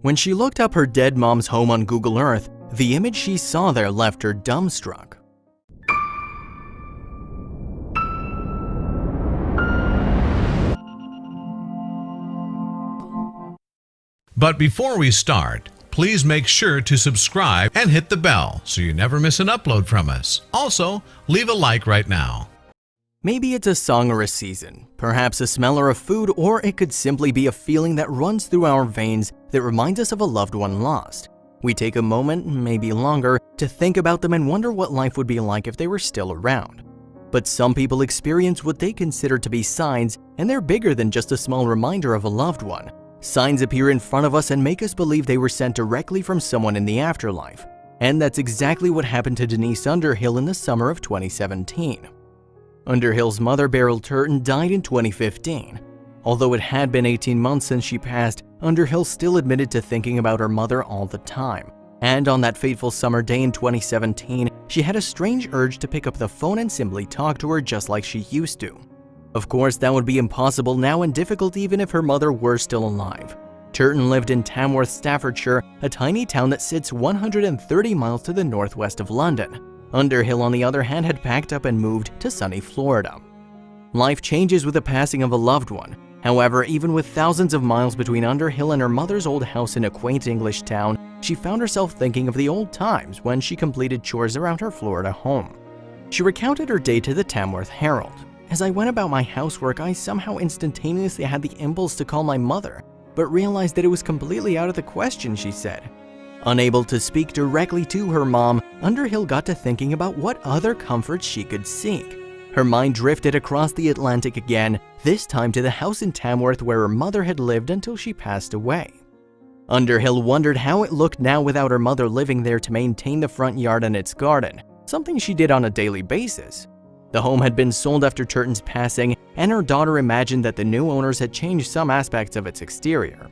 When she looked up her dead mom's home on Google Earth, the image she saw there left her dumbstruck. But before we start, please make sure to subscribe and hit the bell so you never miss an upload from us. Also, leave a like right now. Maybe it's a song or a season, perhaps a smell or a food, or it could simply be a feeling that runs through our veins that reminds us of a loved one lost. We take a moment, maybe longer, to think about them and wonder what life would be like if they were still around. But some people experience what they consider to be signs, and they're bigger than just a small reminder of a loved one. Signs appear in front of us and make us believe they were sent directly from someone in the afterlife. And that's exactly what happened to Denise Underhill in the summer of 2017. Underhill's mother, Beryl Turton, died in 2015. Although it had been 18 months since she passed, Underhill still admitted to thinking about her mother all the time. And on that fateful summer day in 2017, she had a strange urge to pick up the phone and simply talk to her just like she used to. Of course, that would be impossible now and difficult even if her mother were still alive. Turton lived in Tamworth, Staffordshire, a tiny town that sits 130 miles to the northwest of London. Underhill, on the other hand, had packed up and moved to sunny Florida. Life changes with the passing of a loved one. However, even with thousands of miles between Underhill and her mother's old house in a quaint English town, she found herself thinking of the old times when she completed chores around her Florida home. She recounted her day to the Tamworth Herald. "As I went about my housework, I somehow instantaneously had the impulse to call my mother, but realized that it was completely out of the question," she said. Unable to speak directly to her mom, Underhill got to thinking about what other comforts she could seek. Her mind drifted across the Atlantic again, this time to the house in Tamworth where her mother had lived until she passed away. Underhill wondered how it looked now without her mother living there to maintain the front yard and its garden, something she did on a daily basis. The home had been sold after Turton's passing, and her daughter imagined that the new owners had changed some aspects of its exterior.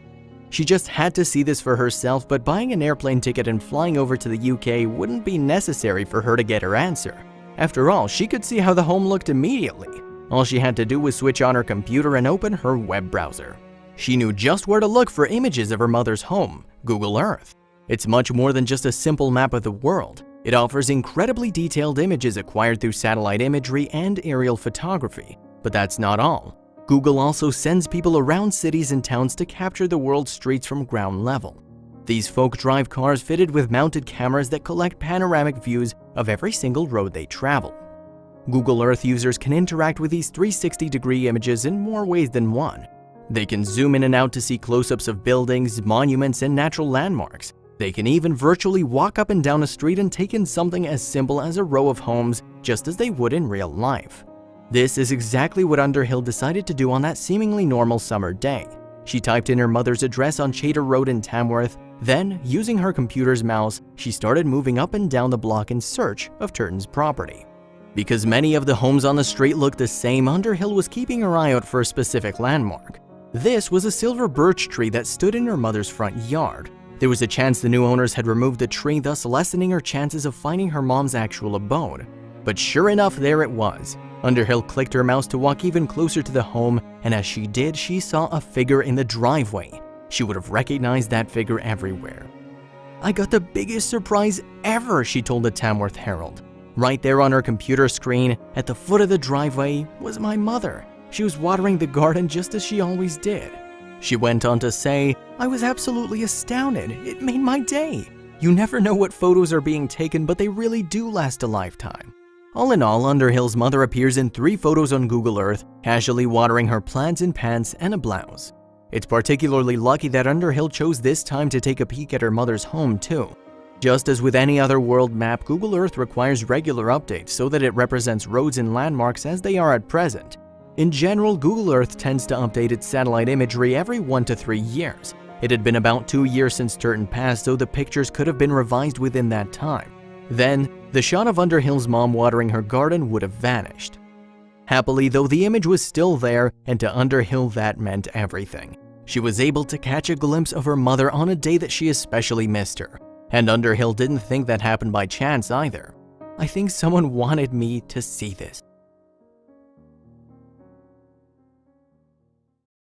She just had to see this for herself, but buying an airplane ticket and flying over to the UK wouldn't be necessary for her to get her answer. After all, she could see how the home looked immediately. All she had to do was switch on her computer and open her web browser. She knew just where to look for images of her mother's home, Google Earth. It's much more than just a simple map of the world. It offers incredibly detailed images acquired through satellite imagery and aerial photography. But that's not all. Google also sends people around cities and towns to capture the world's streets from ground level. These folk drive cars fitted with mounted cameras that collect panoramic views of every single road they travel. Google Earth users can interact with these 360-degree images in more ways than one. They can zoom in and out to see close-ups of buildings, monuments, and natural landmarks. They can even virtually walk up and down a street and take in something as simple as a row of homes, just as they would in real life. This is exactly what Underhill decided to do on that seemingly normal summer day. She typed in her mother's address on Chater Road in Tamworth. Then, using her computer's mouse, she started moving up and down the block in search of Turton's property. Because many of the homes on the street looked the same, Underhill was keeping her eye out for a specific landmark. This was a silver birch tree that stood in her mother's front yard. There was a chance the new owners had removed the tree, thus lessening her chances of finding her mom's actual abode. But sure enough, there it was. Underhill clicked her mouse to walk even closer to the home, and as she did, she saw a figure in the driveway. She would have recognized that figure everywhere. "I got the biggest surprise ever," she told the Tamworth Herald. Right there on her computer screen, at the foot of the driveway, was my mother. She was watering the garden just as she always did. She went on to say, "I was absolutely astounded. It made my day. You never know what photos are being taken, but they really do last a lifetime." All in all, Underhill's mother appears in 3 photos on Google Earth, casually watering her plants in pants and a blouse. It's particularly lucky that Underhill chose this time to take a peek at her mother's home too. Just as with any other world map, Google Earth requires regular updates so that it represents roads and landmarks as they are at present. In general, Google Earth tends to update its satellite imagery every 1 to 3 years. It had been about 2 years since Turton passed, so the pictures could have been revised within that time. Then, the shot of Underhill's mom watering her garden would have vanished. Happily, though, the image was still there, and to Underhill that meant everything. She was able to catch a glimpse of her mother on a day that she especially missed her. And Underhill didn't think that happened by chance either. "I think someone wanted me to see this,"